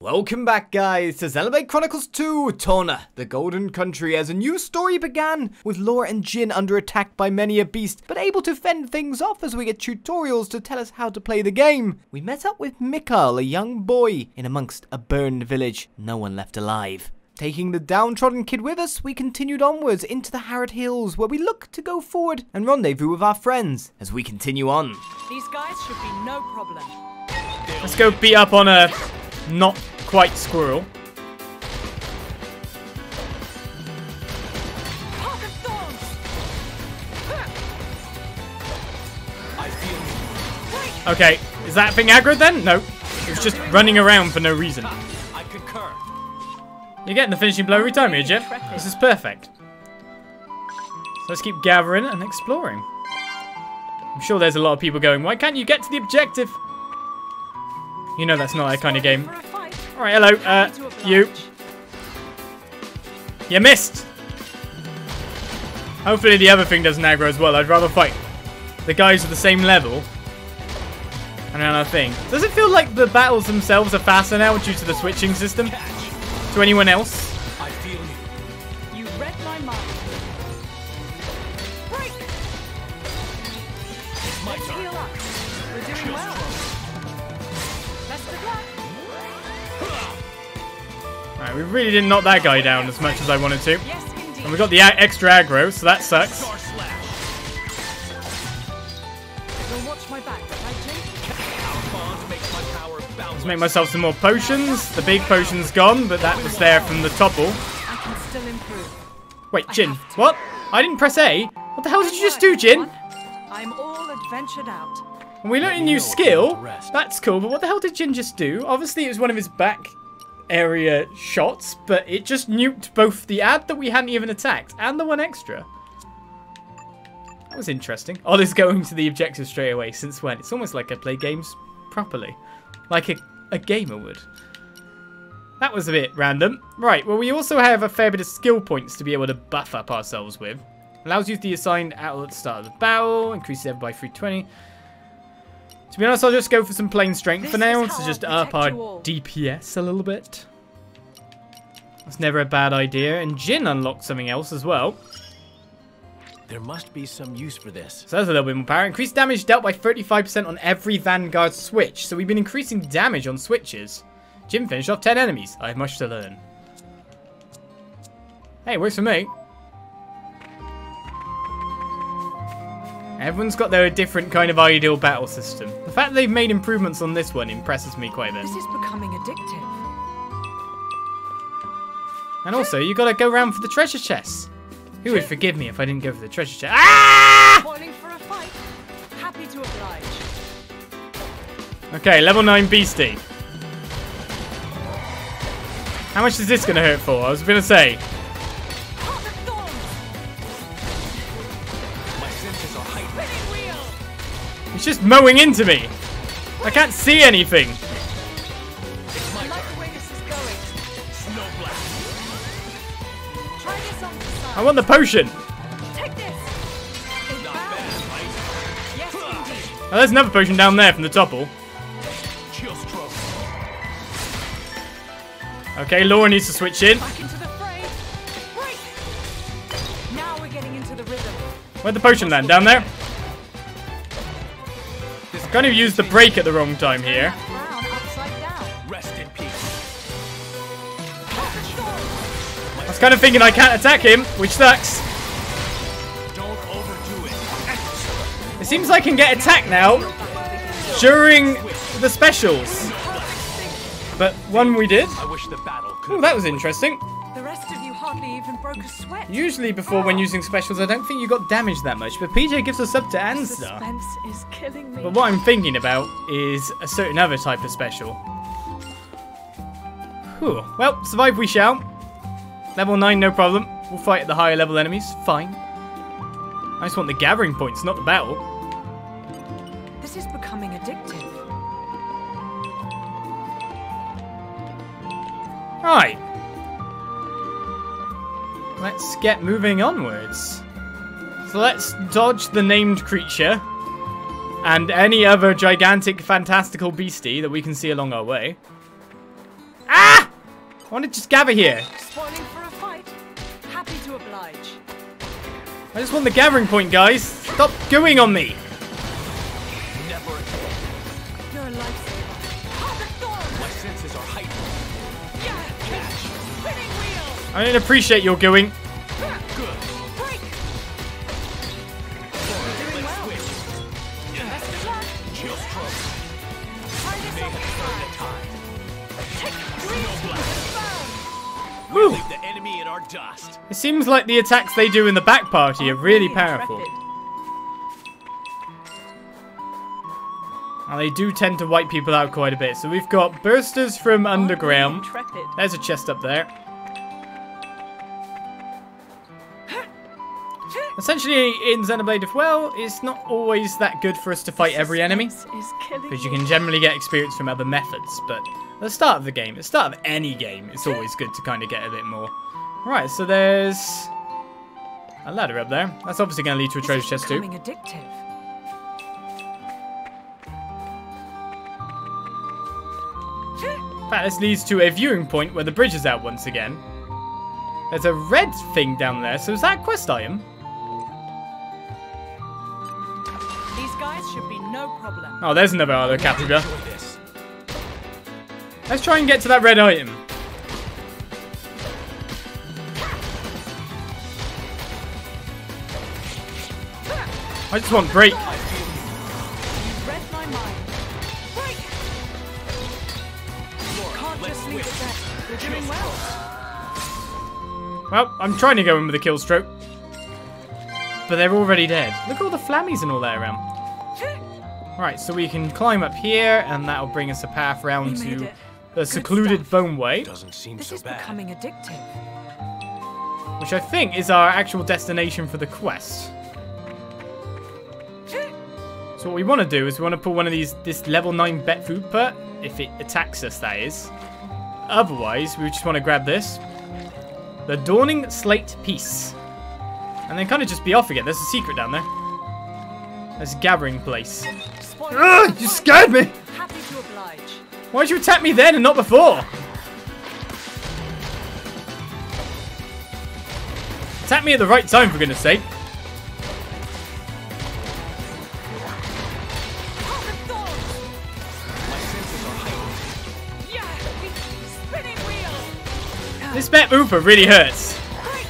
Welcome back, guys, to Xenoblade Chronicles 2, Torna, the Golden Country, as a new story began with Lora and Jin under attack by many a beast, but able to fend things off as we get tutorials to tell us how to play the game. We met up with Mikhail, a young boy, in amongst a burned village, no one left alive. Taking the downtrodden kid with us, we continued onwards into the Herot Hills, where we look to go forward and rendezvous with our friends as we continue on. These guys should be no problem. Let's go beat up on a not quite squirrel. Okay, is that thing aggro then? No, it's just running around for no reason. I concur. You're getting the finishing blow every time here, Jeff. This is perfect. So let's keep gathering and exploring. I'm sure there's a lot of people going, why can't you get to the objective? You know that's not that kind of game. Alright, hello, you. You missed! Hopefully the other thing doesn't aggro as well. I'd rather fight the guys at the same level. And another thing. Does it feel like the battles themselves are faster now due to the switching system? To anyone else? I feel you. You read my mind. Break! My Let's turn. heal up. We're doing well. Best of luck. Alright, we really didn't knock that guy down as much as I wanted to. Yes, indeed. And we got the extra aggro, so that sucks. Star slash. Don't watch my back, right, Jin? Our bond makes my power boundless. Let's make myself some more potions. The big potion's gone, but that was there from the topple. I can still improve. Wait, Jin, what? I didn't press A? What the hell did you just do, Jin? I'm all adventured out. We learned a new skill. That's cool, but what the hell did Jin just do? Obviously, it was one of his back area shots, but it just nuked both the ad that we hadn't even attacked and the one extra. That was interesting. Ollie's going to the objective straight away. Since when? It's almost like I play games properly. Like a gamer would. That was a bit random. Right, well, we also have a fair bit of skill points to be able to buff up ourselves with. Allows you to be assigned out at the start of the battle. Increases every by 320. To be honest, I'll just go for some plain strength for now to just up our DPS a little bit. That's never a bad idea. And Jin unlocked something else as well. There must be some use for this. So that's a little bit more power. Increased damage dealt by 35% on every Vanguard switch. So we've been increasing damage on switches. Jin finished off 10 enemies. I have much to learn. Hey, it works for me. Everyone's got their different kind of ideal battle system. The fact that they've made improvements on this one impresses me quite a bit. This is becoming addictive. And also, you gotta go around for the treasure chests. Who would forgive me if I didn't go for the treasure chest? Ah! Boiling for a fight. Happy to oblige. Okay, level 9 beastie. How much is this gonna hurt for? I was gonna say. Heart of thorns. My senses are heightened. Spinning wheel. It's just mowing into me. I can't see anything. It's my I like turn. the way this is going. Snow blast. Try this on the side. I want the potion. Take this. It's Not bound. bad, right? Yes, indeed. Oh, there's another potion down there from the topple. Chill stroke. Okay, Laura needs to switch in. Back into the fray. Break. Now we're getting into the rhythm. Where'd the potion land? Down there? Kind of used the break at the wrong time here. Turn that frown upside down. Rest in peace. Heart of thorns. I was kind of thinking I can't attack him, which sucks. Don't overdo it. It seems like I can get attacked now during the specials. But one we did. I wish the battle could. Oh, that was interesting. The rest of you hardly even broke a sweat. Usually before when using specials, I don't think you got damaged that much. But PJ gives us up to Anstar. Suspense is killing me. But what I'm thinking about is a certain other type of special. Whew. Well, survive we shall. Level 9, no problem. We'll fight the higher level enemies. Fine. I just want the gathering points, not the battle. This is becoming addictive. Right. Let's get moving onwards. So let's dodge the named creature and any other gigantic fantastical beastie that we can see along our way. I want to just gather here. Spoiling for a fight. Happy to oblige. I just want the gathering point, guys. Stop going on me. Never again. You're a lifesaver. Harvest thorns. My senses are heightened. Yeah. Catch. Spinning wheel. I don't appreciate your going. Good. Break. You're doing well. Best of luck. Chill stroke. Try this on the side. Take Woo. Leave the enemy in our dust. It seems like the attacks they do in the back party are really powerful. And they do tend to wipe people out quite a bit. So we've got bursters from underground. Intrepid. There's a chest up there. Essentially, in Xenoblade as well, it's not always that good for us to fight every enemy, Suspense is killing because you me. can generally get experience from other methods. But at the start of the game, at the start of any game, it's always good to kind of get a bit more. Right, so there's a ladder up there. That's obviously going to lead to a This treasure is chest too. becoming addictive. In fact, this leads to a viewing point where the bridge is out once again. There's a red thing down there, so is that a quest item? These guys should be no problem. Oh, there's another other Captuga. Enjoy this. Let's try and get to that red item. I just want break. You read my mind. Break! Can't just leave it there. You're doing well. Well, I'm trying to go in with a kill stroke. But they're already dead. Look at all the flammies and all that around. Right, so we can climb up here, and that'll bring us a path round We made to it. the secluded stuff. bone way, Doesn't seem This so is bad. becoming addictive. which I think is our actual destination for the quest. So what we want to do is we want to pull one of this level 9 bet food put, if it attacks us, that is. Otherwise, we just want to grab this. The Dawning Slate Piece. And then kind of just be off again. There's a secret down there. There's a gathering place. Spoiling Ugh, for a you fight. scared me! Happy to oblige. Why'd you attack me then and not before? Attack me at the right time, for goodness sake. Harvest thorns. My senses are heightened. Yeah. Spinning wheel. This bet Ooper really hurts. Break.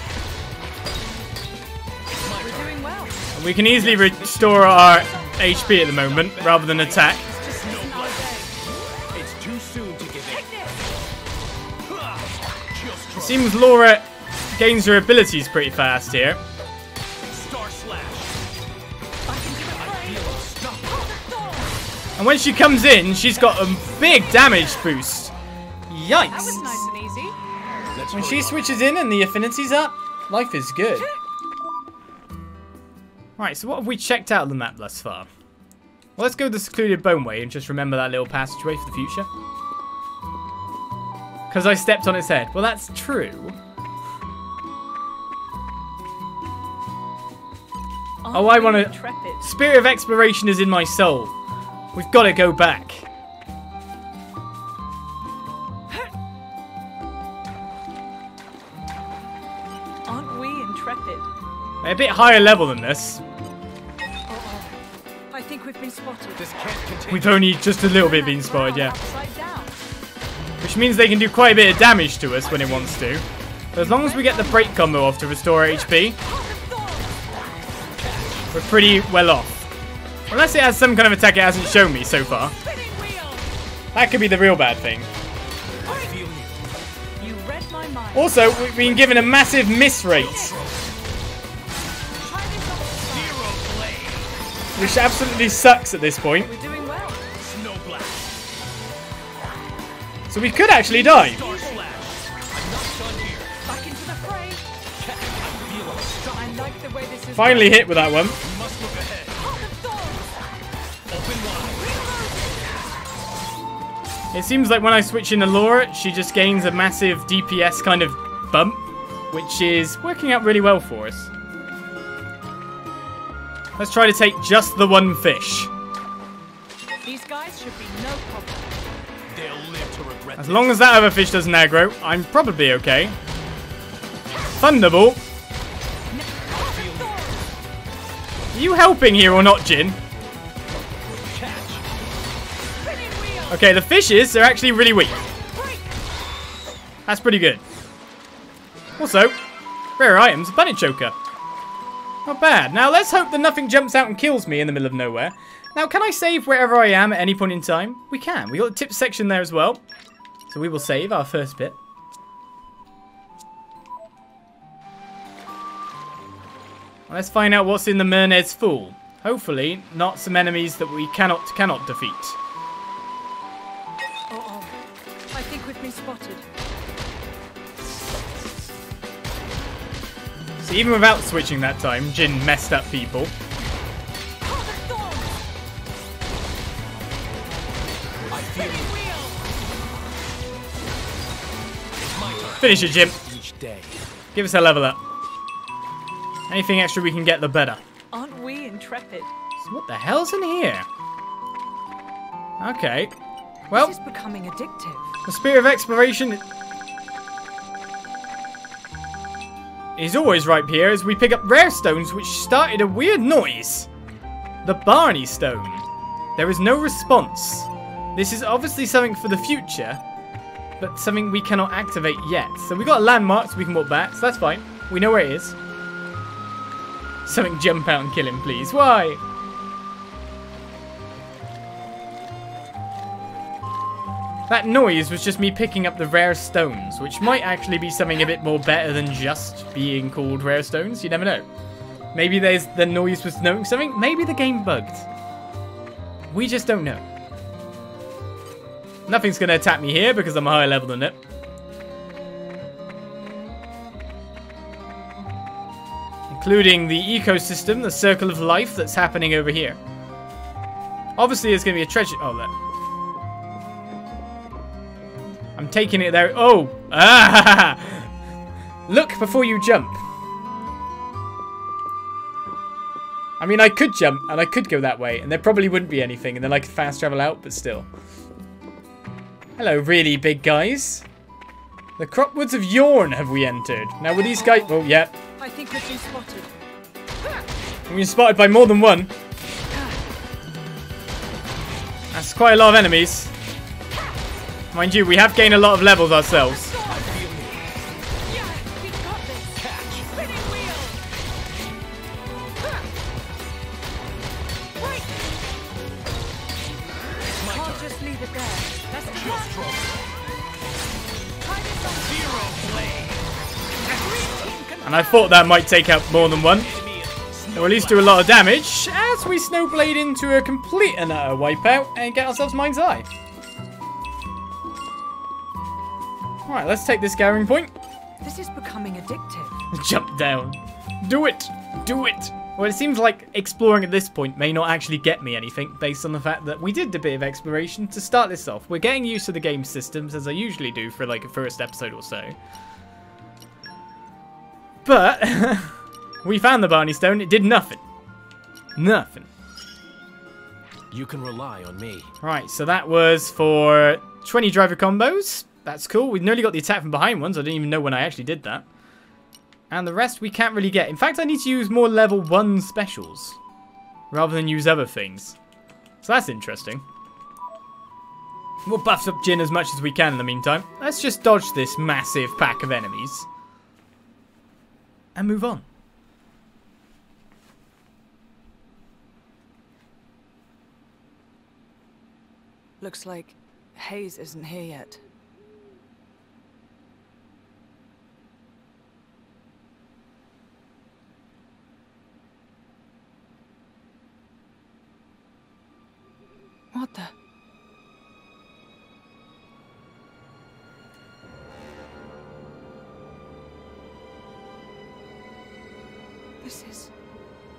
We're doing well. And we can easily restore our HP at the moment, rather than attack. This isn't our day. It's too soon to give in. Take this. Chill It stroke. seems Lora gains her abilities pretty fast here. Star slash. I can do the fray. Feel unstoppable. Harvest thorns. And when she comes in, she's got a big damage boost. Yikes. That was nice and easy. Let's When hurry she up. switches in and the affinity's up, life is good. Right, so what have we checked out of the map thus far? Well, let's go the secluded bone way and just remember that little passageway for the future. Because I stepped on its head. Well, that's true. Oh, I want to... Intrepid. Spirit of exploration is in my soul. We've got to go back. Aren't we intrepid? They're a bit higher level than this. Uh-oh. I think we've been spotted. This can't continue. We've only just a little bit been spotted, yeah. Upside down. Which means they can do quite a bit of damage to us when it wants to. But as long as we get the break combo off to restore our HP, Harvest thorns. we're pretty well off. Unless it has some kind of attack it hasn't shown me so far. Spinning wheel. That could be the real bad thing. I feel you. You read my mind. Also, we've been given a massive miss rate, Try this on the side. Zero blade. which absolutely sucks at this point. We're doing well. Snow blast. So we could actually die. Star slash. I'm not done here. Back into the fray. I feel unstoppable. I like the way this is. Finally hit with that one. We must look ahead. Harvest thorns. Open wide. It seems like when I switch into Lora, she just gains a massive DPS kind of bump, which is working out really well for us. Let's try to take just the one fish. These guys should be no problem. They'll live to regret As long as that other fish doesn't aggro, I'm probably okay. Thunderbolt. Are you helping here or not, Jin? Okay, the fishes are actually really weak. That's pretty good. Also, rare items, bunny choker. Not bad. Now let's hope that nothing jumps out and kills me in the middle of nowhere. Now, can I save wherever I am at any point in time? We can. We got the tips section there as well. So we will save our first bit. Let's find out what's in the Merned's Fool. Hopefully, not some enemies that we cannot defeat. Uh-oh. I think we've been spotted. So even without switching that time, Jin messed up people. Finish it, Jim. each day. Give us a level up. Anything extra we can get, the better. Aren't we intrepid? So what the hell's in here? Okay. Well, This is becoming addictive. the spirit of exploration is always right here as we pick up rare stones which started a weird noise. The Barney Stone. There is no response. This is obviously something for the future, but something we cannot activate yet. So we got a landmark so we can walk back, so that's fine. We know where it is. Something jump out and kill him, please. Why? That noise was just me picking up the rare stones, which might actually be something a bit more better than just being called rare stones. You never know. Maybe the noise was knowing something. Maybe the game bugged. We just don't know. Nothing's going to attack me here because I'm a higher level than it. Including the ecosystem, the circle of life that's happening over here. Obviously, there's going to be a treasure. Oh, there. I'm taking it there. Oh! Ah! Look before you jump. I mean, I could jump, and I could go that way, and there probably wouldn't be anything, and then I could fast travel out, but still. Hello, really big guys. The Cropwoods of Yorn have we entered. Now, were these guys... Oh, yeah. I think we've been spotted. We've been spotted by more than one. That's quite a lot of enemies. Mind you, we have gained a lot of levels ourselves. Yeah, we've got this. Spinning wheel. Break. Can't just leave it there. That's the one. Try this on. And I thought that might take out more than one. Or at least do a lot of damage as we snowblade into a complete and utter wipeout and get ourselves Mind's Eye. Alright, let's take this gathering point. This is becoming addictive. Jump down. Do it! Do it! Well, it seems like exploring at this point may not actually get me anything based on the fact that we did a bit of exploration to start this off. We're getting used to the game systems as I usually do for like a first episode or so. But we found the Barney Stone. It did nothing. Nothing. You can rely on me. Right, so that was for 20 driver combos. That's cool. We nearly got the attack from behind ones. I didn't even know when I actually did that. And the rest we can't really get. In fact, I need to use more level 1 specials rather than use other things. So that's interesting. We'll buff up Jin as much as we can in the meantime. Let's just dodge this massive pack of enemies. And move on. Looks like Haze isn't here yet. What the?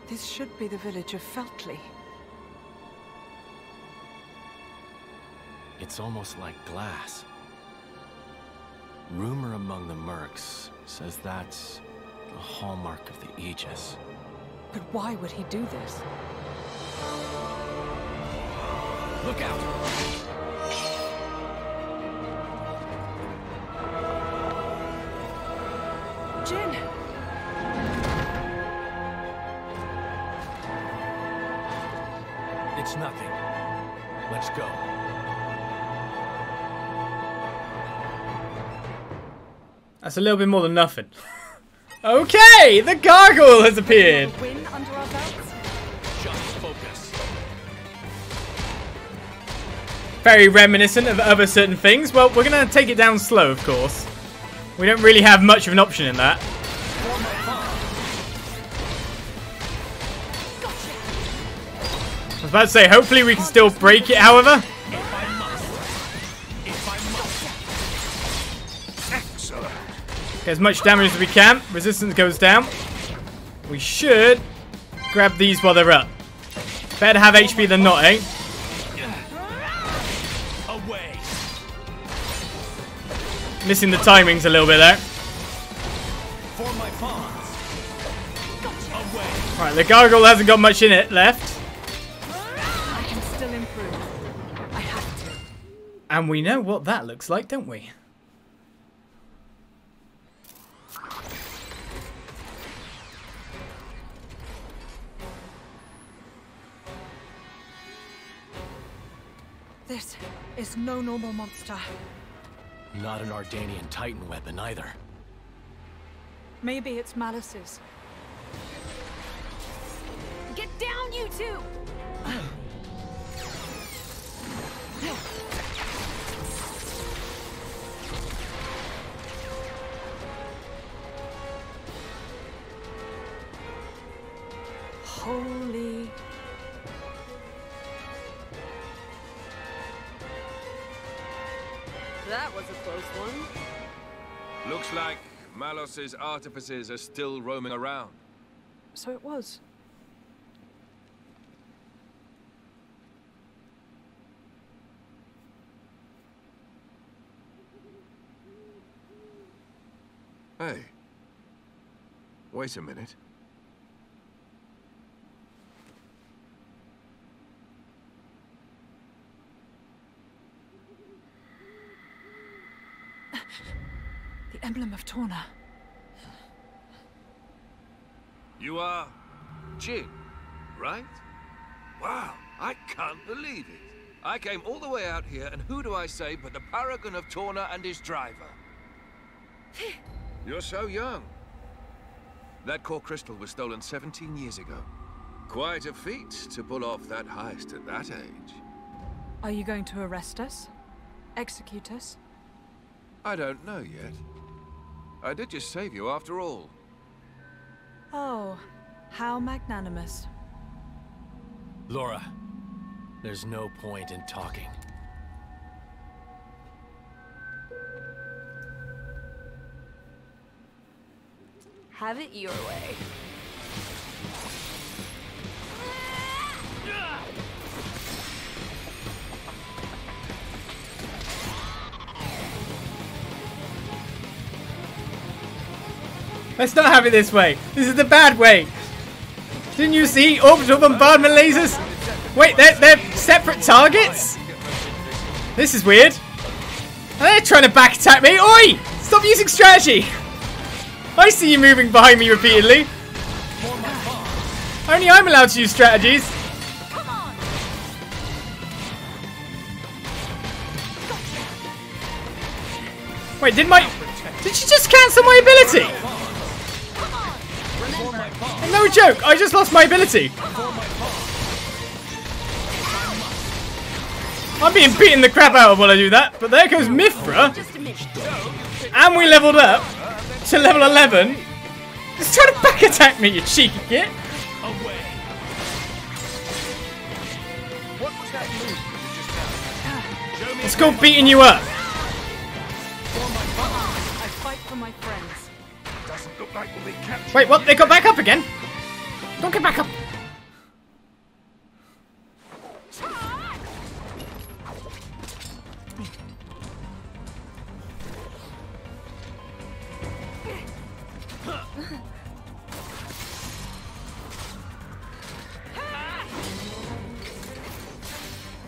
This should be the village of Feltley. It's almost like glass. Rumor among the mercs says that's a hallmark of the Aegis. But why would he do this? Look out! It's nothing. Let's go. That's a little bit more than nothing. Okay, the Gargoyle has appeared. Win under our belts? Just focus. Very reminiscent of other certain things. Well, we're going to take it down slow, of course. We don't really have much of an option in that. I was about to say, hopefully we can still break it, however. Get as much damage as we can. Resistance goes down. We should grab these while they're up. Better to have HP than not, eh? Away. Missing the timings a little bit there. For my pawns. Away. Alright, the Gargoyle hasn't got much in it left. I can still improve. I have to. And we know what that looks like, don't we? This is no normal monster. Not an Ardanian Titan weapon either. Maybe it's Malos's. Get down, you two! Holy... That was a close one. Looks like Malos's artifices are still roaming around. So it was. Hey. Wait a minute. The emblem of Torna. You are Jin, right? Wow, I can't believe it. I came all the way out here, and who do I say but the paragon of Torna and his driver? You're so young. That core crystal was stolen 17 years ago. Quite a feat to pull off that heist at that age. Are you going to arrest us? Execute us? I don't know yet. I did just save you after all. Oh, how magnanimous. Lora, there's no point in talking. Have it your way. Let's not have it this way. This is the bad way. Didn't you see orbital bombardment lasers? Wait, they're separate targets? This is weird. They're trying to back attack me. Oi! Stop using strategy. I see you moving behind me repeatedly. Only I'm allowed to use strategies. Wait, did she just cancel my ability? No joke, I just lost my ability. I'm being beaten the crap out of while I do that, but there goes Mythra. And we leveled up to level 11. Just trying to back attack me, you cheeky git. It's called beating you up. I fight for my friends. Doesn't look like we'll be captured. Wait, what? They got back up again? Don't get back up.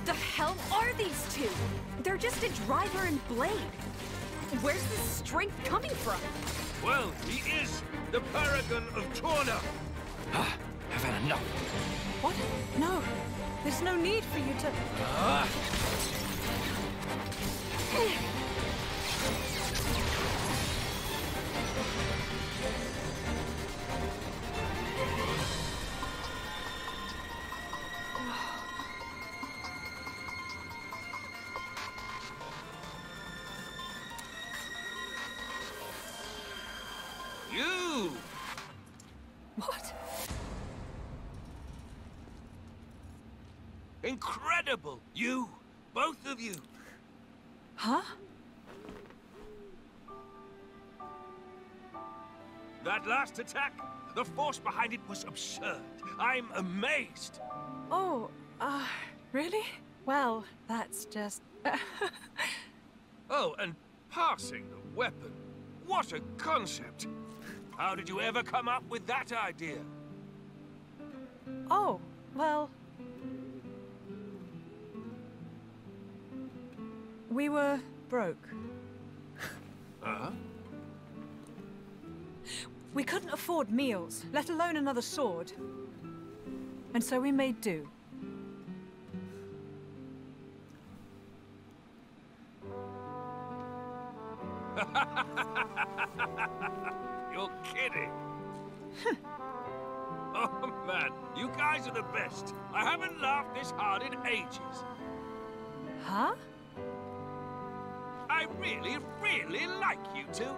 The hell are these two? They're just a driver and blade. Where's this strength coming from? Well, he is the paragon of Torna. I've had enough. What? No. There's no need for you to... You! What? Incredible! You! Both of you! Huh? That last attack, the force behind it was absurd. I'm amazed. Oh, really? Well, that's just... Oh, and passing the weapon. What a concept! How did you ever come up with that idea? Oh, well... We were broke. Huh? We couldn't afford meals, let alone another sword. And so we made do. You're kidding. Oh man, you guys are the best. I haven't laughed this hard in ages. Huh? I really, really like you two.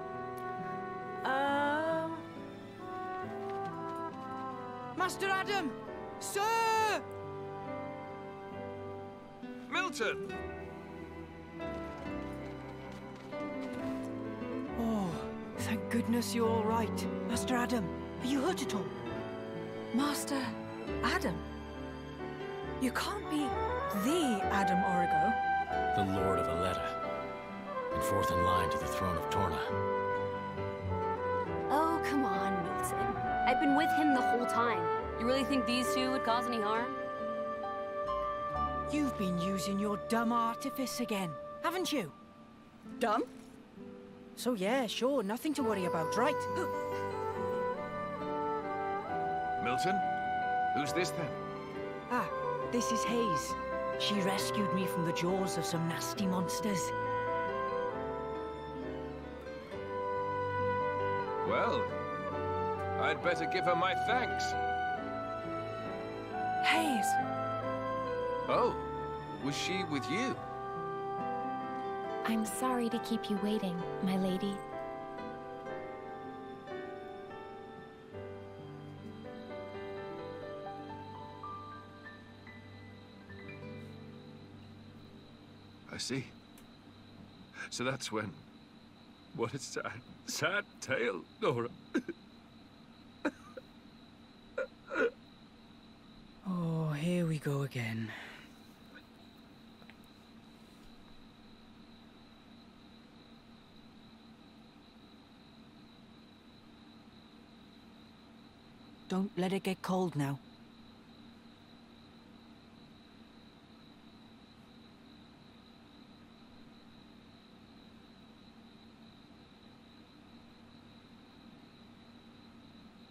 Master Addam! Sir! Milton! Oh, thank goodness you're all right. Master Addam, are you hurt at all? Master Addam? You can't be the Addam Origo. The Lord of Aletta, and fourth in line to the throne of Torna. Oh, come on, Milton. I've been with him the whole time. You really think these two would cause any harm? You've been using your dumb artifice again, haven't you? Dumb? So yeah, sure, nothing to worry about, right? Milton? Who's this then? Ah, this is Haze. She rescued me from the jaws of some nasty monsters. Well, I'd better give her my thanks. Haze! Oh, was she with you? I'm sorry to keep you waiting, my lady. I see. So that's when... What a sad, sad tale, Lora. Oh, here we go again. Don't let it get cold now.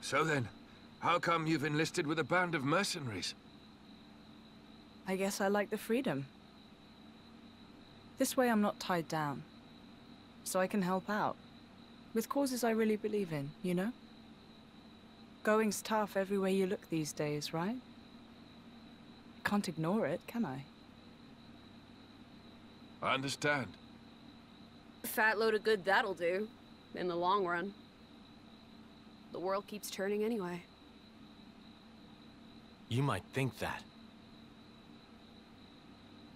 So then, how come you've enlisted with a band of mercenaries? I guess I like the freedom. This way I'm not tied down. So I can help out. With causes I really believe in, you know? Going's tough everywhere you look these days, right? Can't ignore it, can I? I understand. Fat load of good that'll do, in the long run. The world keeps turning anyway. You might think that.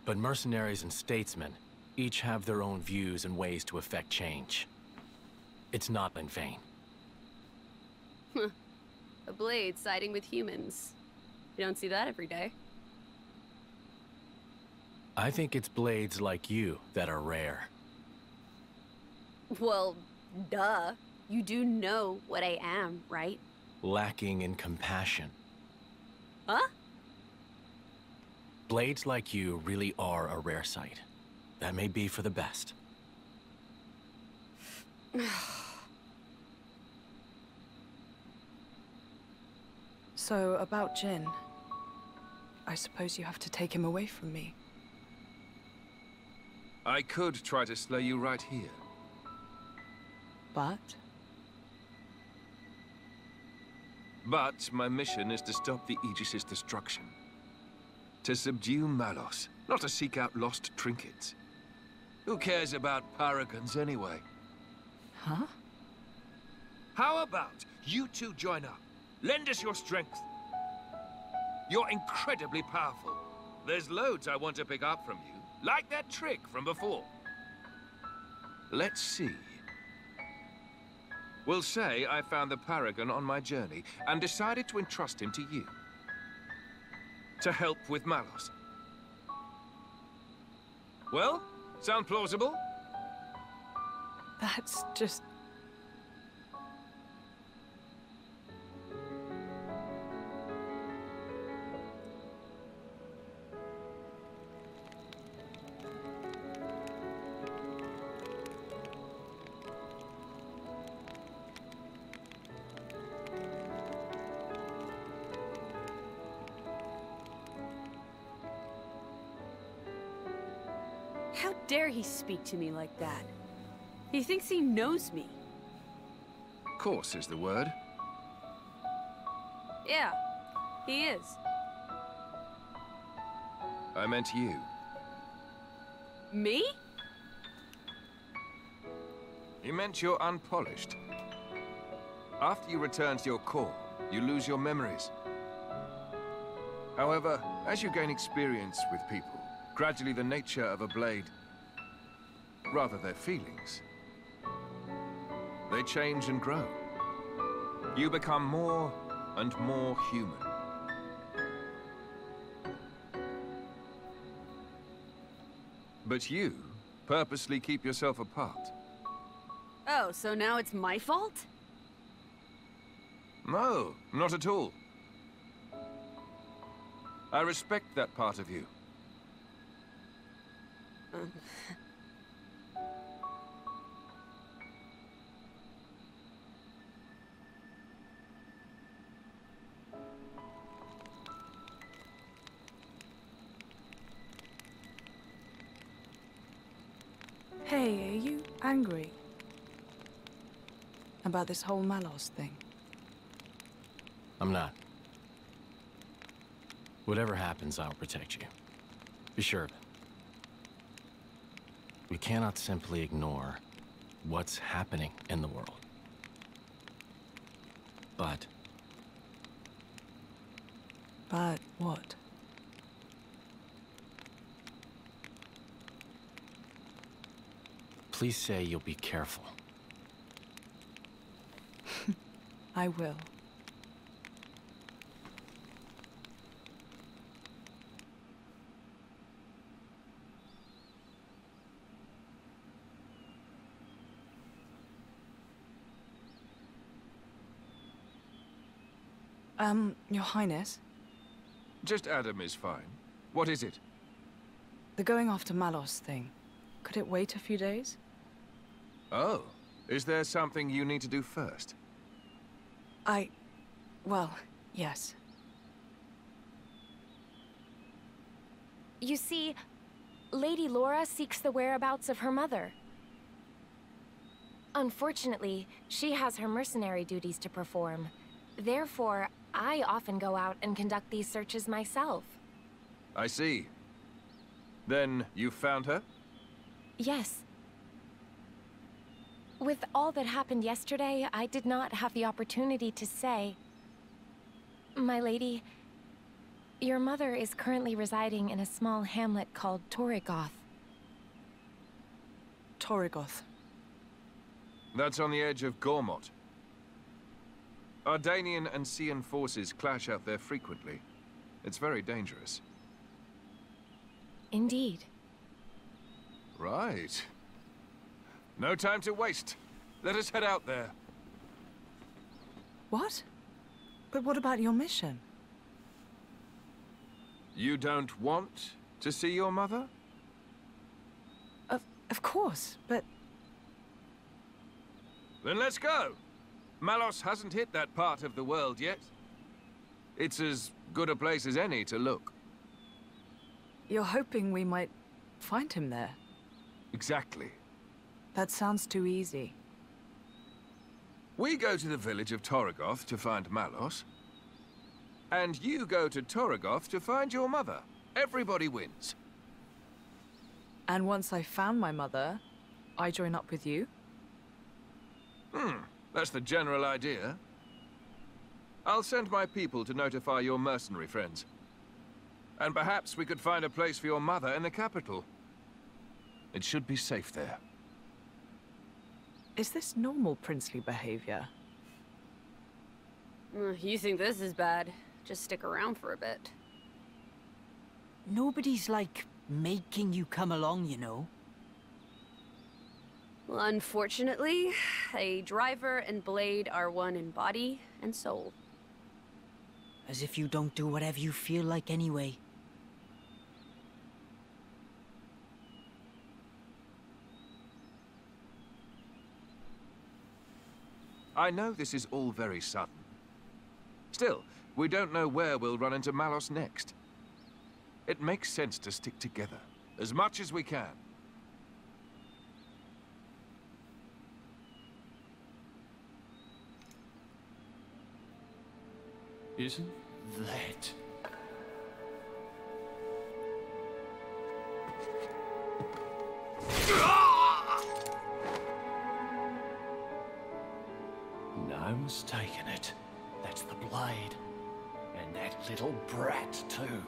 But mercenaries and statesmen each have their own views and ways to effect change. It's not in vain. A blade siding with humans. You don't see that every day. I think it's blades like you that are rare. Well, duh. You do know what I am, right? Lacking in compassion. Huh? Blades like you really are a rare sight. That may be for the best. So, about Jin. I suppose you have to take him away from me. I could try to slay you right here. But? But my mission is to stop the Aegis's destruction. To subdue Malos, not to seek out lost trinkets. Who cares about paragons anyway? Huh? How about you two join up? Lend us your strength. You're incredibly powerful. There's loads I want to pick up from you, like that trick from before. Let's see. We'll say I found the Paragon on my journey and decided to entrust him to you. To help with Malos. Well, sound plausible? That's just... How dare he speak to me like that? He thinks he knows me. Course is the word. Yeah, he is. I meant you. Me? He meant you're unpolished. After you return to your core, you lose your memories. However, as you gain experience with people, gradually the nature of a blade, rather their feelings, they change and grow. You become more and more human. But you purposely keep yourself apart. Oh, so now it's my fault? No, not at all. I respect that part of you. Hey, are you angry? About this whole Malos thing? I'm not. Whatever happens, I'll protect you. Be sure of it. We cannot simply ignore what's happening in the world. But what? please say you'll be careful. I will. Your Highness? Just Addam is fine. What is it? The going after Malos thing. Could it wait a few days? Oh, is there something you need to do first? Well, yes. You see, Lady Lora seeks the whereabouts of her mother. Unfortunately, she has her mercenary duties to perform. Therefore, I often go out and conduct these searches myself. I see. Then you found her? Yes. With all that happened yesterday, I did not have the opportunity to say. My lady, your mother is currently residing in a small hamlet called Toragoth. Toragoth. That's on the edge of Gormott. Ardanian and Cian forces clash out there frequently. It's very dangerous. Indeed. Right. No time to waste. Let us head out there. What? But what about your mission? You don't want to see your mother? Of course, but... Then let's go. Malos hasn't hit that part of the world yet. It's as good a place as any to look. You're hoping we might find him there? Exactly. That sounds too easy. We go to the village of Toragoth to find Malos. And you go to Toragoth to find your mother. Everybody wins. And once I found my mother, I join up with you? That's the general idea. I'll send my people to notify your mercenary friends. And perhaps we could find a place for your mother in the capital. It should be safe there. Is this normal princely behavior? You think this is bad? Just stick around for a bit. Nobody's, like, making you come along, you know. Well, unfortunately, a driver and blade are one in body and soul. As if you don't do whatever you feel like anyway. I know this is all very sudden. Still, we don't know where we'll run into Malos next. It makes sense to stick together, as much as we can. Isn't that... No mistaking it. That's the blade. And that little brat, too.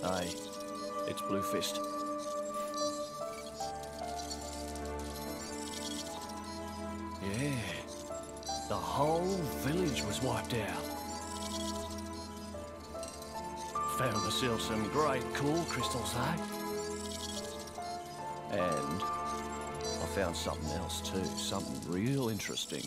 Aye, it's Blue Fist. Yeah, the whole village was wiped out. Found myself some great cool crystals, eh? And I found something else too, something real interesting.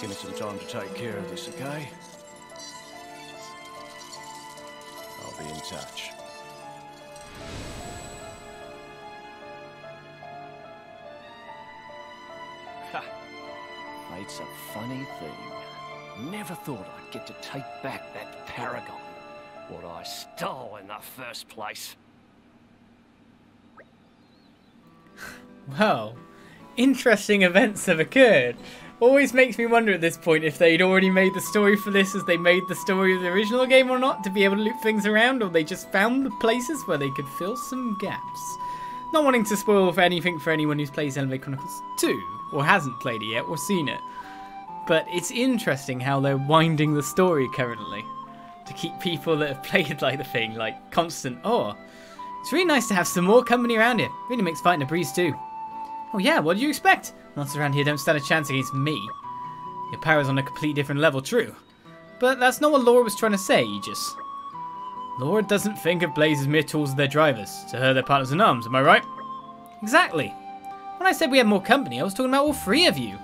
Give me some time to take care of this, okay? I'll be in touch. Ha! Fate's a funny thing. Never thought I'd get to take back that paragon. What I stole in the first place. Well, interesting events have occurred. Always makes me wonder at this point if they'd already made the story for this as they made the story of the original game or not, to be able to loop things around, or they just found the places where they could fill some gaps. Not wanting to spoil for anything for anyone who's played Xenoblade Chronicles 2, or hasn't played it yet, or seen it. But it's interesting how they're winding the story currently, to keep people that have played like the thing, like, constant, oh, it's really nice to have some more company around here. Really makes fighting a breeze too. Oh yeah, what did you expect? Monsters around here don't stand a chance against me. Your power's on a completely different level, true. But that's not what Lora was trying to say, Aegis. Lora doesn't think of blades as mere tools of their drivers. To her, they're partners in arms, am I right? Exactly. When I said we had more company, I was talking about all three of you.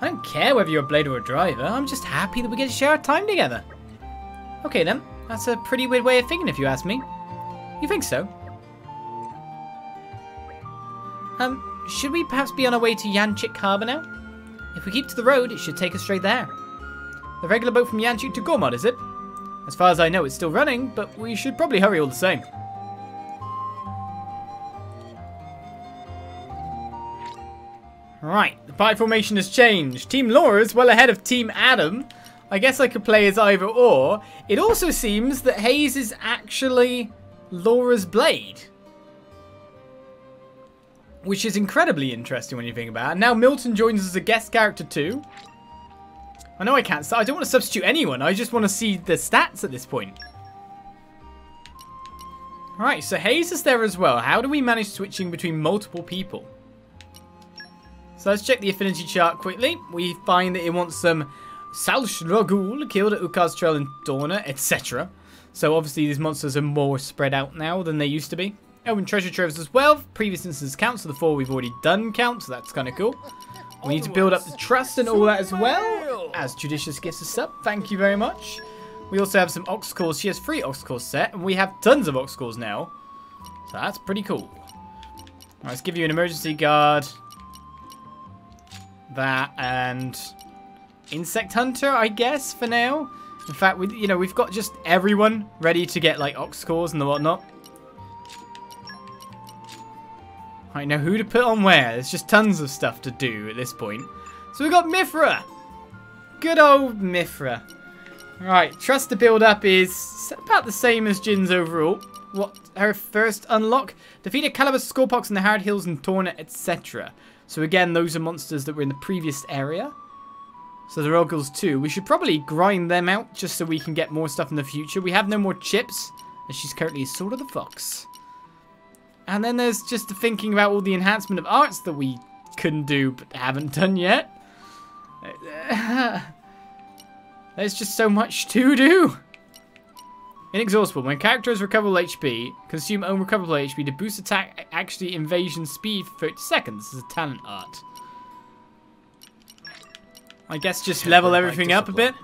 I don't care whether you're a blade or a driver, I'm just happy that we get to share our time together. Okay then, that's a pretty weird way of thinking if you ask me. You think so? Should we perhaps be on our way to Yanchik Harbour now? If we keep to the road, it should take us straight there. The regular boat from Yanchik to Gormod, is it? As far as I know, it's still running, but we should probably hurry all the same. Right, the party formation has changed. Team Lora is well ahead of Team Addam. I guess I could play as either or. It also seems that Haze is actually Lora's blade, which is incredibly interesting when you think about it. Now Milton joins us as a guest character too. I know I can't, I don't want to substitute anyone. I just want to see the stats at this point. Alright, so Haze is there as well. How do we manage switching between multiple people? So let's check the affinity chart quickly. We find that it wants some Salsh Ragul killed at Ukaz Trail in Torna, etc. So obviously these monsters are more spread out now than they used to be. Oh, and treasure troves as well. Previous instances count, so the 4 we've already done count, so that's kind of cool. We need to build up the trust and all that as well. As Judicious gifts us up, thank you very much. We also have some ox cores. She has 3 ox cores set, and we have tons of ox cores now. So that's pretty cool. Right, let's give you an emergency guard. That and insect hunter, I guess, for now. In fact, we've got just everyone ready to get like ox cores and the whatnot. I know who to put on where. There's just tons of stuff to do at this point. So we've got Mythra. Good old Mythra. Right, trust to build up is about the same as Jin's overall. What her first unlock? Defeated Calibus, Scorpox, and the Hard Hills and Torna, etc. So again, those are monsters that were in the previous area. So the Gargoyles too. We should probably grind them out just so we can get more stuff in the future. We have no more chips, as she's currently a Sword of the Fox. And then there's just the thinking about all the enhancement of arts that we couldn't do but haven't done yet. There's just so much to do. Inexhaustible. When characters recoverable HP, consume own recoverable HP to boost attack actually invasion speed for 30 seconds. This is a talent art. I guess just level everything up a bit.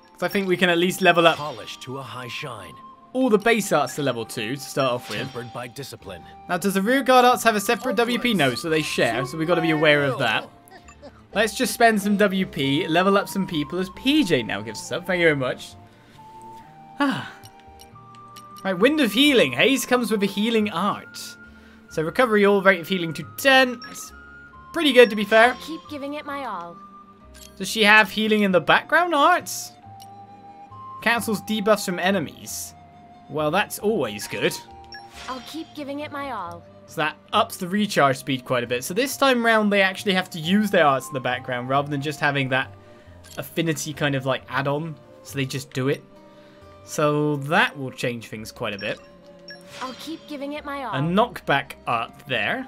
Because I think we can at least level up Polished to a high shine. all the base arts to level 2 to start off with. Tempered by discipline. Now, does the rearguard arts have a separate WP? No, so they share, so we've got to be aware of that. Let's just spend some WP, level up some people, as PJ now gives us up. Thank you very much. Right, Wind of Healing. Haze comes with a healing art. So recovery all, rate of healing to 10. It's pretty good, to be fair. Keep giving it my all. Does she have healing in the background arts? Cancels debuffs from enemies. Well, that's always good. I'll keep giving it my all. So that ups the recharge speed quite a bit. So this time round, they actually have to use their arts in the background rather than just having that affinity kind of like add-on. So they just do it. So that will change things quite a bit. I'll keep giving it my all. A knockback art there.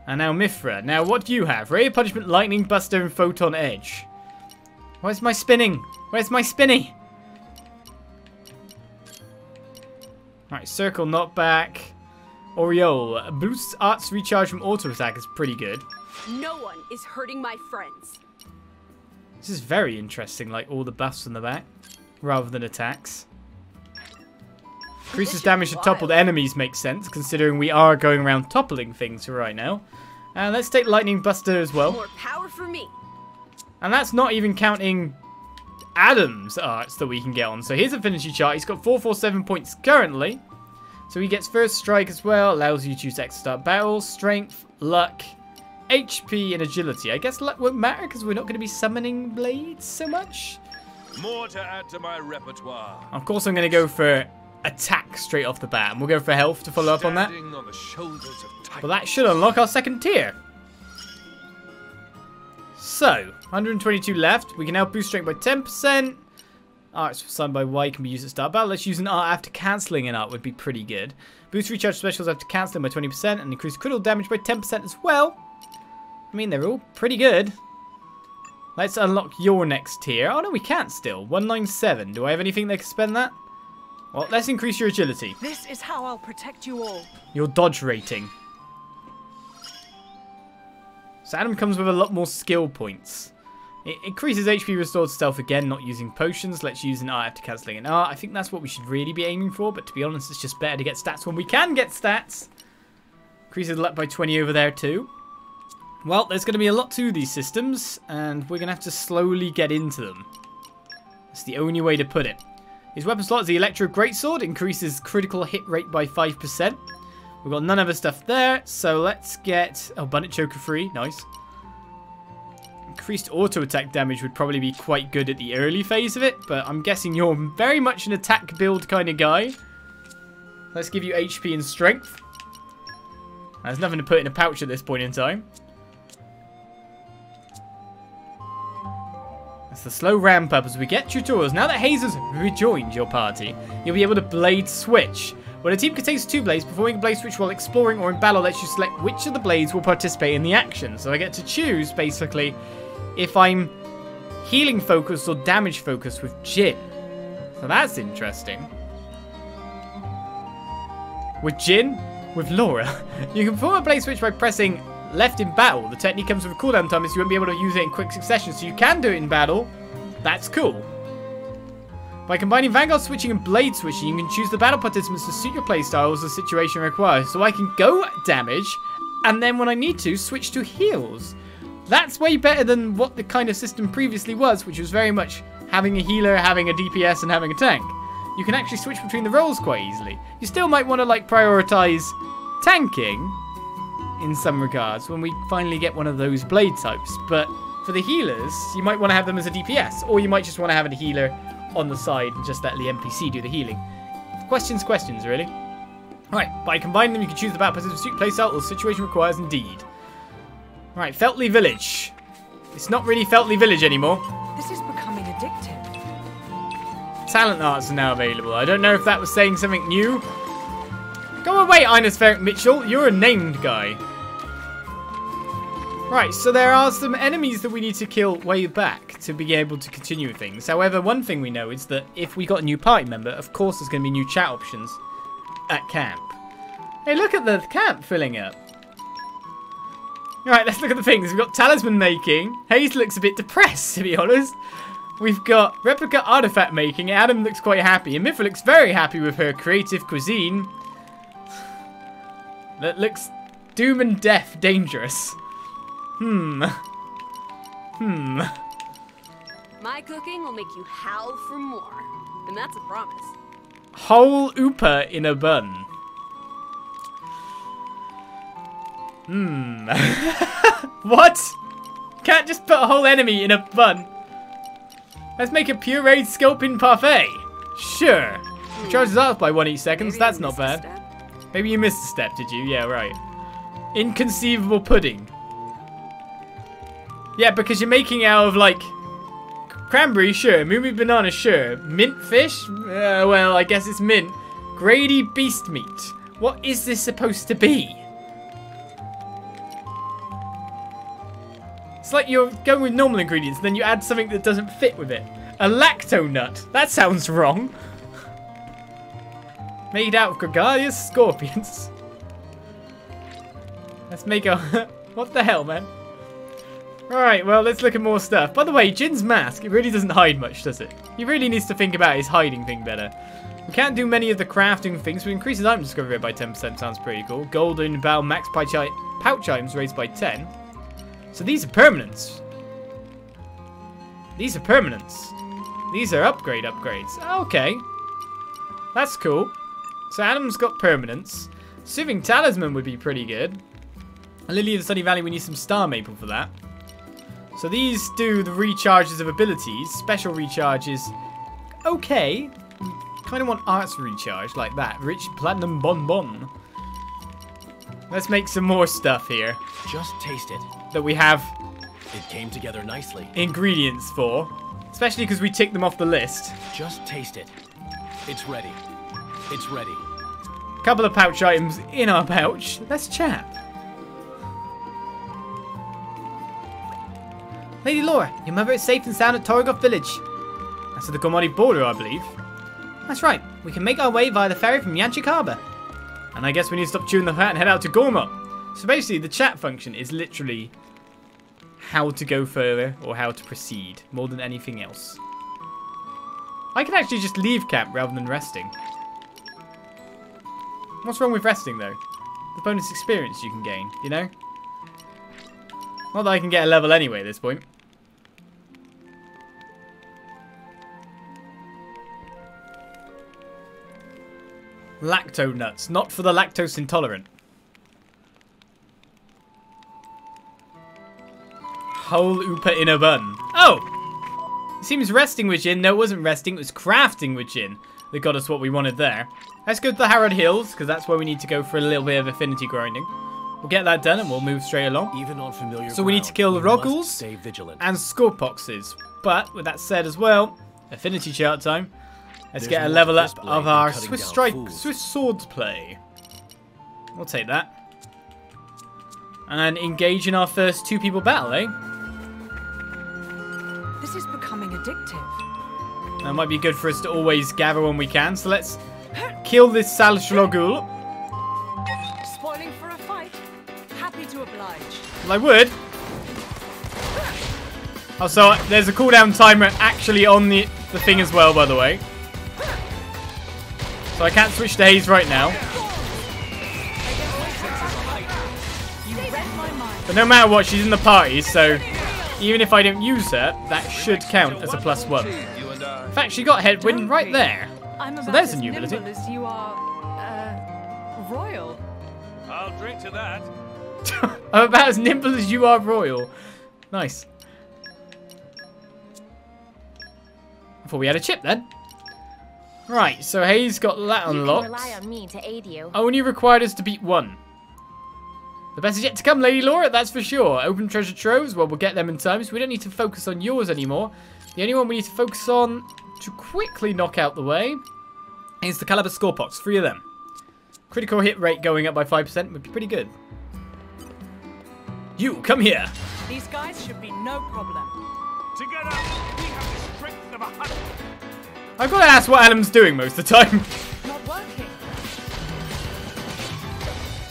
And now Mythra. Now what do you have? Ray of Punishment, Lightning Buster, and Photon Edge. Where's my spinning? Where's my spinny? Right, Circle, Knockback. Oriole. Boosts arts recharge from auto attack is pretty good. No one is hurting my friends. This is very interesting, like all the buffs on the back, rather than attacks. Increases damage to toppled enemies makes sense, considering we are going around toppling things right now. And let's take Lightning Buster as well. More power for me. And that's not even counting Addam's arts that we can get on. So here's Affinity chart. He's got 447 points currently. So he gets First Strike as well. Allows you to choose X to start battles. Strength, Luck, HP, and Agility. I guess Luck won't matter because we're not going to be summoning blades so much. More to add to my repertoire. Of course, I'm going to go for attack straight off the bat. And we'll go for health to follow up on that. On the shoulders of But that should unlock our second tier. So, 122 left. We can now boost strength by 10%. Arts assigned by Y can be used at start battle. Let's use an art after cancelling an art would be pretty good. Boost recharge specials after cancelling by 20% and increase critical damage by 10% as well. I mean, they're all pretty good. Let's unlock your next tier. Oh no, we can't still. 197. Do I have anything that can spend that? Well, let's increase your agility. This is how I'll protect you all. Your dodge rating. So Adam comes with a lot more skill points. It increases HP restored to stealth again, not using potions. Let's use an art after cancelling an art. I think that's what we should really be aiming for, but to be honest, it's just better to get stats when we can get stats. Increases luck by 20 over there too. Well, there's going to be a lot to these systems, and we're going to have to slowly get into them. That's the only way to put it. His weapon slot is the Electro Greatsword, increases critical hit rate by 5%. We've got none of the stuff there, so let's get... Oh, Bunnet Choker free, nice. Increased auto attack damage would probably be quite good at the early phase of it, but I'm guessing you're very much an attack build kind of guy. Let's give you HP and strength. There's nothing to put in a pouch at this point in time. It's the slow ramp up as we get tutorials. Now that Haze has rejoined your party, you'll be able to blade switch. When a team contains 2 blades, performing a blade switch while exploring or in battle lets you select which of the blades will participate in the action. So I get to choose, basically, if I'm healing focused or damage focused with Jin. So that's interesting. With Jin, with Lora, you can perform a blade switch by pressing left in battle. The technique comes with a cooldown time, so you won't be able to use it in quick succession, so you can do it in battle. That's cool. By combining Vanguard switching and blade switching, you can choose the battle participants to suit your playstyle as the situation requires. So I can go damage, and then when I need to, switch to heals. That's way better than what the kind of system previously was, which was very much having a healer, having a DPS, and having a tank. You can actually switch between the roles quite easily. You still might want to, like, prioritize tanking in some regards when we finally get one of those blade types. But for the healers, you might want to have them as a DPS, or you might just want to have a healer on the side and just let the NPC do the healing. Questions, really. Alright, by combining them, you can choose the battle participant suit playstyle or the situation requires indeed. Alright, Feltley Village. It's not really Feltley Village anymore. This is becoming addictive. Talent arts are now available. I don't know if that was saying something new. Go away, Ines Ferrick Mitchell. You're a named guy. Right, so there are some enemies that we need to kill way back to be able to continue with things. However, one thing we know is that if we got a new party member, of course there's going to be new chat options at camp. Hey, look at the camp filling up. Alright, let's look at the things. We've got talisman making. Haze looks a bit depressed, to be honest. We've got replica artifact making. Adam looks quite happy. And Mythra looks very happy with her creative cuisine. That looks doom and death dangerous. My cooking will make you howl for more. And that's a promise. Whole ooper in a bun. What? Can't just put a whole enemy in a bun. Let's make a pureed scalping parfait. Sure. It charges off by 1 each second. That's not bad. Maybe you missed a step, did you? Yeah, right. Inconceivable pudding. Yeah, because you're making out of, like, cranberry, sure. Moo banana, sure. Mint fish? Well, I guess it's mint. Grady beast meat. What is this supposed to be? It's like you're going with normal ingredients, and then you add something that doesn't fit with it. A lacto nut. That sounds wrong. Made out of gregarious scorpions. Let's make a... What the hell, man? Alright, well, let's look at more stuff. By the way, Jin's mask, it really doesn't hide much, does it? He really needs to think about his hiding thing better. We can't do many of the crafting things, but increases item discovery rate by 10% sounds pretty cool. Golden Bow max pouch items raised by 10. So these are permanents. These are permanents. These are upgrades. Okay. That's cool. So Adam's got permanents. Soothing Talisman would be pretty good. Lily of the Sunny Valley, we need some Star Maple for that. So these do the recharges of abilities. Special recharges. Okay. Kind of want arts recharge like that. Rich Platinum Bonbon. Let's make some more stuff here. Just taste it. That we have... It came together nicely. Ingredients for. Especially because we tick them off the list. Just taste it. It's ready. It's ready. A couple of pouch items in our pouch. Let's chat. Lady Lora, your mother is safe and sound at Toragoth village. That's at the Gormadi border, I believe. That's right. We can make our way via the ferry from Yanchik Harbour. And I guess we need to stop chewing the fat and head out to Gormot. So basically, the chat function is literally how to go further or how to proceed, more than anything else. I can actually just leave camp rather than resting. What's wrong with resting, though? The bonus experience you can gain, you know? Not that I can get a level anyway at this point. Lacto nuts, not for the lactose intolerant. Whole ooper in a bun. Oh! It seems resting with Jin. No, it wasn't resting. It was crafting with Jin that got us what we wanted there. Let's go to the Herot Hills, because that's where we need to go for a little bit of affinity grinding. We'll get that done and we'll move straight along. Even on familiar so we need to kill the Roggles and Scorpoxes. But with that said as well, affinity chart time. Let's get a level up of our Swiss Swords play. We'll take that. And engage in our first 2-people battle, eh? This is becoming addictive. That might be good for us to always gather when we can. So let's kill this Salshlogul. Spoiling for a fight? Happy to oblige. Well, I would. Oh, so there's a cooldown timer actually on the thing as well, by the way. So I can't switch to Haze right now. But no matter what, she's in the party, so even if I don't use her, that should count as a +1. In fact, she got headwind right there. So there's a new ability. As you are, royal. I'll drink to that. I'm about as nimble as you are royal. Nice. I thought we had a chip then. Right, so Haze got that unlocked. You can rely on me to aid you. Only required us to beat 1. The best is yet to come, Lady Lora, that's for sure. Open treasure troves, well, we'll get them in time, so we don't need to focus on yours anymore. The only one we need to focus on to quickly knock out the way is the Caliber Score Pots, 3 of them. Critical hit rate going up by 5% would be pretty good. You, come here. These guys should be no problem. Together, we have the strength of a hundred. I've got to ask what Adam's doing most of the time. Not working.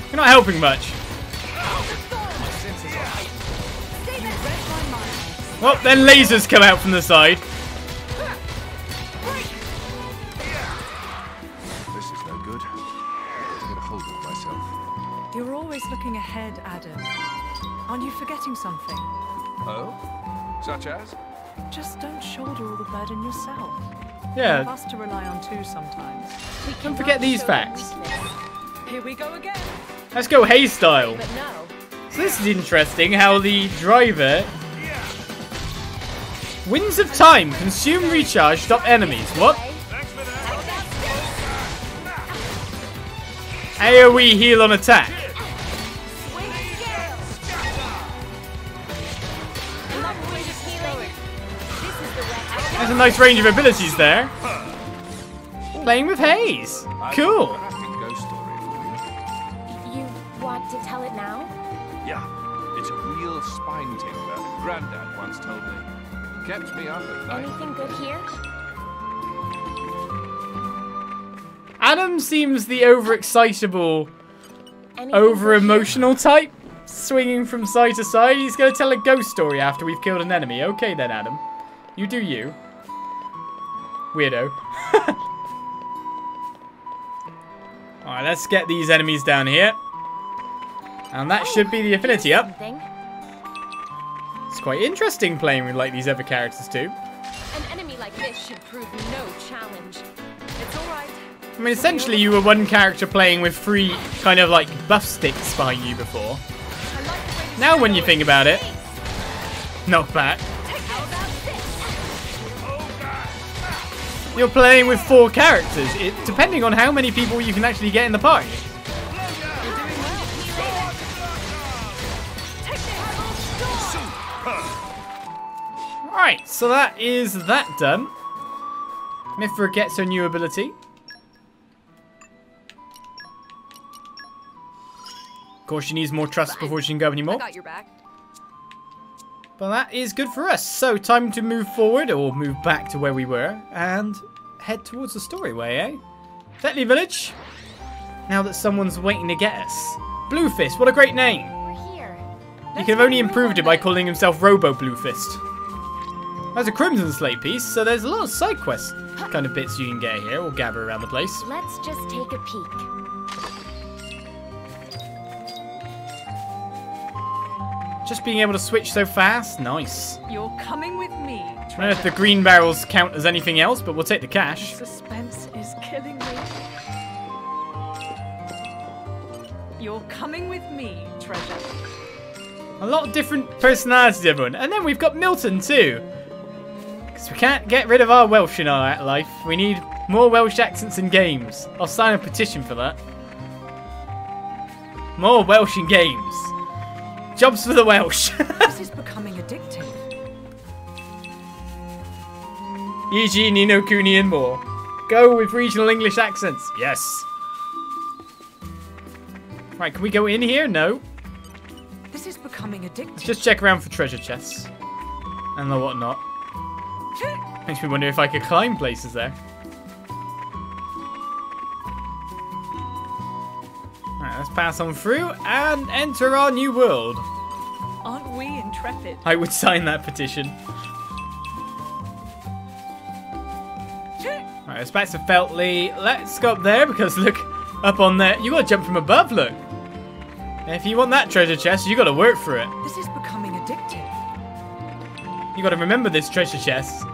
You're not helping much. Well, then lasers come out from the side. This is no good. I get a hold of myself. You're always looking ahead, Adam. Aren't you forgetting something? Oh? Such as? Just don't shoulder all the burden yourself. Yeah. You have us to rely on too sometimes. Don't forget these facts. Here we go again. Let's go Haze style. But no. So this is interesting how the driver... Winds of time. Consume recharge. Stop enemies. What? AoE heal on attack. There's a nice range of abilities there. Playing with Haze. Cool. You want to tell it now? Yeah, it's a real spine tingler. Grandad once told me. Kept me up at night. Anything good here? Adam seems the overexcitable, over-emotional type, swinging from side to side. He's going to tell a ghost story after we've killed an enemy. Okay then, Adam. You do you. Weirdo. Alright, let's get these enemies down here. And that should be the affinity up. It's quite interesting playing with like these other characters too. An enemy like this should prove no challenge. It's alright. I mean, essentially you were one character playing with 3 kind of like buff sticks behind you before. Now when you think about it, knock back. You're playing with 4 characters, depending on how many people you can actually get in the party. Alright, so that is that done. Mythra gets her new ability. Of course, she needs more trust before she can go anymore. I got your back. But that is good for us. So, time to move forward, or move back to where we were, and head towards the storyway, eh? Feltley Village. Now that someone's waiting to get us. Bluefist, what a great name. We're here. He could have only improved it by calling himself Robo Bluefist. There's a Crimson Slate piece, so there's a lot of side quest kind of bits you can get here, or gather around the place. Let's just take a peek. Just being able to switch so fast, nice. You're coming with me. I don't know if the green barrels count as anything else, but we'll take the cash. Suspense is killing me. You're coming with me, treasure. A lot of different personalities, everyone. And then we've got Milton, too. Because we can't get rid of our Welsh in our life. We need more Welsh accents in games. I'll sign a petition for that. More Welsh in games. Jobs for the Welsh. This is becoming addictive. E.g. Nino Cooney and more. Go with regional English accents. Yes. Right, can we go in here? No. This is becoming addictive. Let's just check around for treasure chests. And the whatnot. Makes me wonder if I could climb places there. Alright, let's pass on through and enter our new world. Aren't we intrepid? I would sign that petition. Alright, let's back to Feltley. Let's go up there because look, up on there. You gotta jump from above, look. And if you want that treasure chest, you gotta work for it. This is becoming addictive. You gotta remember this treasure chest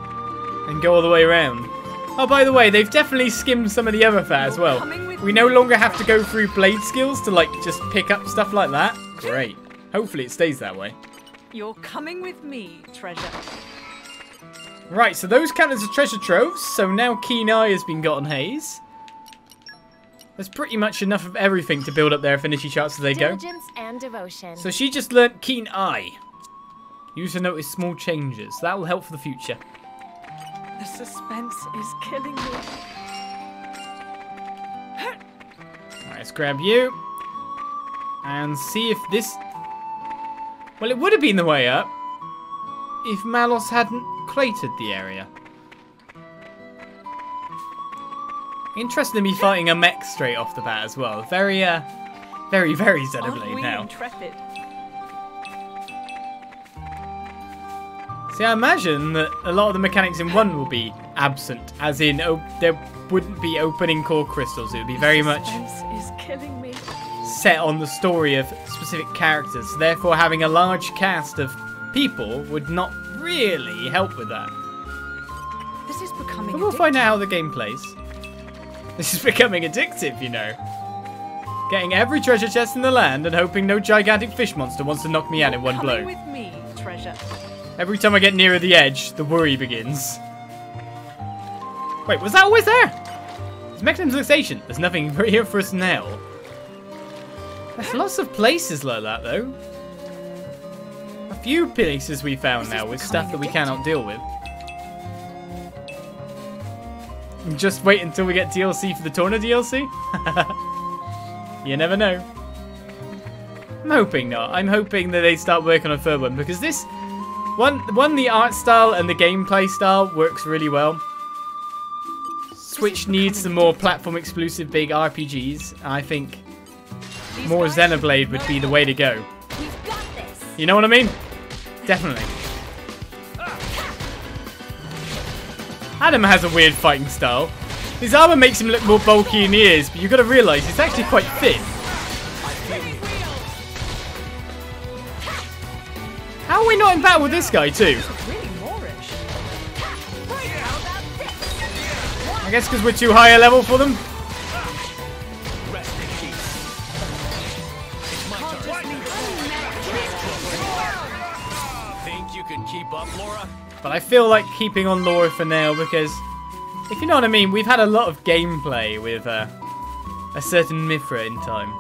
and go all the way around. Oh, by the way, they've definitely skimmed some of the other fat as well. We no longer have to go through blade skills to like just pick up stuff like that. Great. Hopefully it stays that way. You're coming with me, treasure. Right, so those count as a treasure troves. So now Keen Eye has been got on Haze. There's pretty much enough of everything to build up their affinity charts as they go. Diligence and devotion. So she just learnt Keen Eye. Use to notice small changes. That will help for the future. The suspense is killing me. Alright, let's grab you. And see if this... Well, it would have been the way up if Malos hadn't cratered the area. Interested in me fighting a mech straight off the bat as well. Very Xenoblade now. Intrepid? See, I imagine that a lot of the mechanics in 1 will be absent, as in there wouldn't be opening core crystals. It would be very much Is killing me. set on the story of specific characters. Therefore, having a large cast of people would not really help with that. This is becoming But we'll find out how the game plays. This is becoming addictive, you know. Getting every treasure chest in the land and hoping no gigantic fish monster wants to knock me out in one blow. Coming with me, treasure. Every time I get nearer the edge, the worry begins. Wait, was that always there? It's mechanism fixation. There's nothing here for us now. There's lots of places like that, though. A few places we found now with stuff that we cannot deal with. Just wait until we get DLC for the Torna DLC? You never know. I'm hoping not. I'm hoping that they start working on a third one because this... One, the art style and the gameplay style works really well. Switch needs some more platform exclusive big RPGs. I think more Xenoblade would be the way to go. You know what I mean? Definitely. Adam has a weird fighting style. His armor makes him look more bulky in the ears, but you've got to realise he's actually quite thin. How are we not in battle with this guy too? I guess because we're too high a level for them. Think you can keep up, Lora? But I feel like keeping on Lora for now because, if you know what I mean, we've had a lot of gameplay with a certain Mythra in time.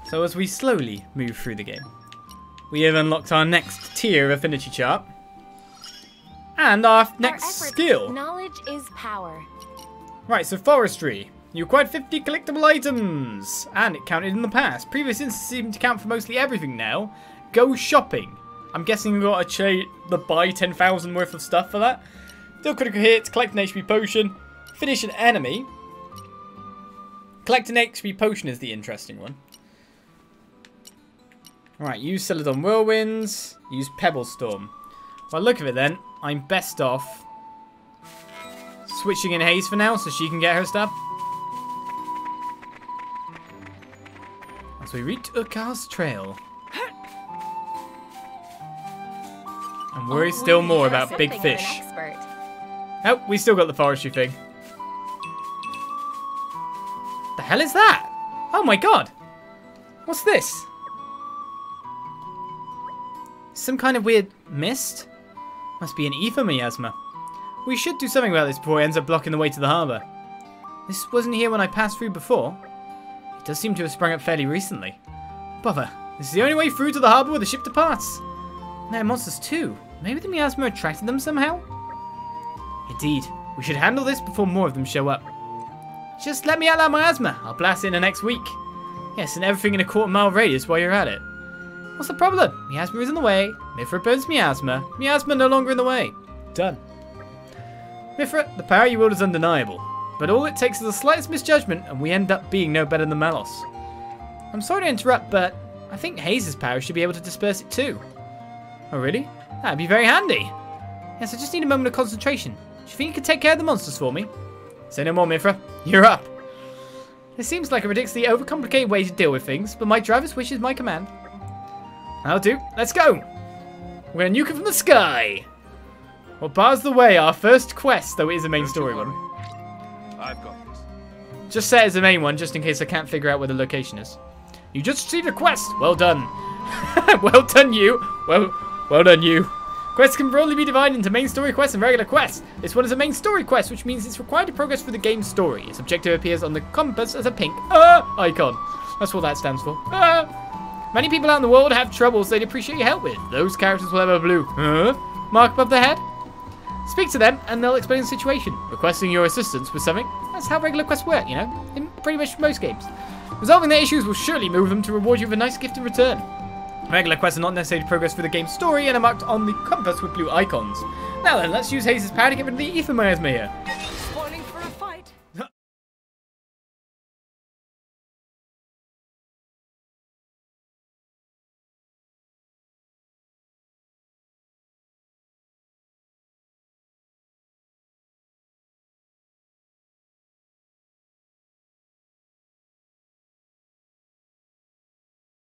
So as we slowly move through the game, we have unlocked our next tier of affinity chart. And our next skill. Knowledge is power. Right, so forestry. You acquired 50 collectible items. And it counted in the past. Previous instances seem to count for mostly everything now. Go shopping. I'm guessing we got to buy 10,000 worth of stuff for that. Deal critical hits, collect an HP potion, finish an enemy. Collect an HP potion is the interesting one. Alright, use Celadon Whirlwinds, use Pebble Storm. Well, look at it then, I'm best off switching in Haze for now so she can get her stuff. As we reach Ukar's Trail. And worry still more about big fish. Oh, we still got the forestry thing. The hell is that? Oh my god! What's this? Some kind of weird mist? Must be an ether miasma. We should do something about this before it ends up blocking the way to the harbour. This wasn't here when I passed through before. It does seem to have sprung up fairly recently. Bother, this is the only way through to the harbour where the ship departs. And there are monsters too. Maybe the miasma attracted them somehow? Indeed, we should handle this before more of them show up. Just let me out that miasma. I'll blast it in the next week. Yes, and everything in a quarter-mile radius while you're at it. What's the problem? Miasma is in the way. Mythra burns miasma. Miasma no longer in the way. Done. Mythra, the power you wield is undeniable, but all it takes is the slightest misjudgment and we end up being no better than Malos. I'm sorry to interrupt, but I think Haze's power should be able to disperse it too. Oh really? That'd be very handy. Yes, I just need a moment of concentration. Do you think you could take care of the monsters for me? Say no more, Mythra. You're up. This seems like a ridiculously overcomplicated way to deal with things, but my driver's wish is my command. That'll do. Let's go. We're gonna nuke it from the sky. What bars the way? Our first quest, though it is a main story one. I've got this. Just set it as a main one, just in case I can't figure out where the location is. You just received a quest. Well done. Well done, you. Well done, you. Quests can broadly be divided into main story quests and regular quests. This one is a main story quest, which means it's required to progress through the game's story. Its objective appears on the compass as a pink icon. That's what that stands for. Many people out in the world have troubles they'd appreciate your help with. Those characters will have a blue mark above their head. Speak to them and they'll explain the situation. Requesting your assistance with something. That's how regular quests work, you know, in pretty much most games. Resolving their issues will surely move them to reward you with a nice gift in return. Regular quests are not necessarily progress through the game's story and are marked on the compass with blue icons. Now then, let's use Haze's power to get rid of the ether miasma here.